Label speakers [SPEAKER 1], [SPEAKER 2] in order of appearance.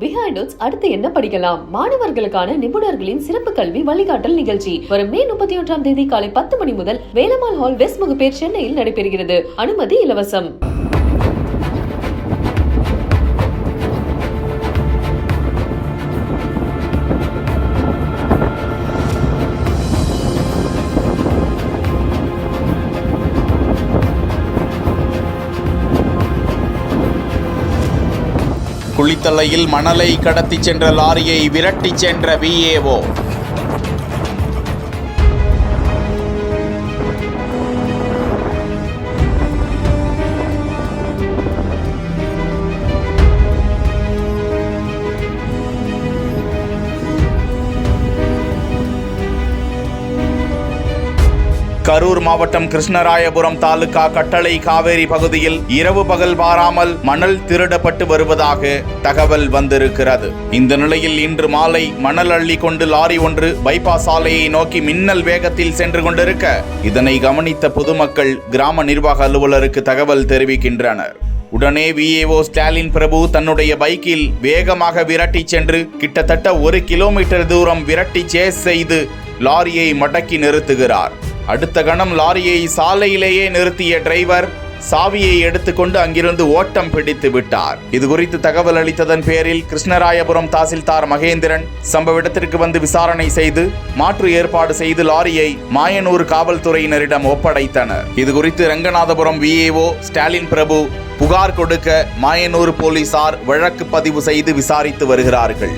[SPEAKER 1] Behind அடுத்து என்ன படிக்கலாம்? மாணவர்களுக்கான நிபுணர்களின் சிறப்பு கல்வி வழிகாட்டல் நிகழ்ச்சி வரும் மே 31ஆம் தேதி காலை 10 மணி முதல் வேலம்மாள் ஹால், வெஸ்ட் முகப்பேர், சென்னையில் நடைபெறுகிறது. அனுமதி இலவசம்.
[SPEAKER 2] குளித்தலையில் மணலை கடத்திச் சென்ற லாரியை விரட்டிச் சென்ற விஏஓ. கரூர் மாவட்டம் கிருஷ்ணராயபுரம் தாலுகா கட்டளை காவேரி பகுதியில் இரவு பகல் பாராமல் மணல் திருடப்பட்டு வருவதாக தகவல் வந்திருக்கிறது. இந்த நிலையில் இன்று மாலை மணல் அள்ளி கொண்டு லாரி ஒன்று பைபாஸ் சாலையை நோக்கி மின்னல் வேகத்தில் சென்று கொண்டிருக்க இதனை கவனித்த பொதுமக்கள் கிராம நிர்வாக அலுவலருக்கு தகவல் தெரிவிக்கின்றனர். உடனே விஏஓ ஸ்டாலின் பிரபு தன்னுடைய பைக்கில் வேகமாக விரட்டி சென்று கிட்டத்தட்ட 1 கிலோமீட்டர் தூரம் விரட்டி சேஸ் செய்து லாரியை மடக்கி நிறுத்துகிறார். அடுத்த கணம் லாரியை சாலையிலேயே நிறுத்திய டிரைவர் சாவியை எடுத்துக்கொண்டு அங்கிருந்து ஓட்டம் பிடித்து விட்டார். இது குறித்து தகவல் அளித்ததன் பேரில் கிருஷ்ணராயபுரம் தாசில்தார் மகேந்திரன் சம்பவ இடத்திற்கு வந்து விசாரணை செய்து மாற்று ஏற்பாடு செய்து லாரியை மாயனூர் காவல்துறையினரிடம் ஒப்படைத்தனர். இது குறித்து ரங்கநாதபுரம் விஏஓ ஸ்டாலின் பிரபு புகார் கொடுக்க மாயனூர் போலீசார் வழக்கு பதிவு செய்து விசாரித்து வருகிறார்கள்.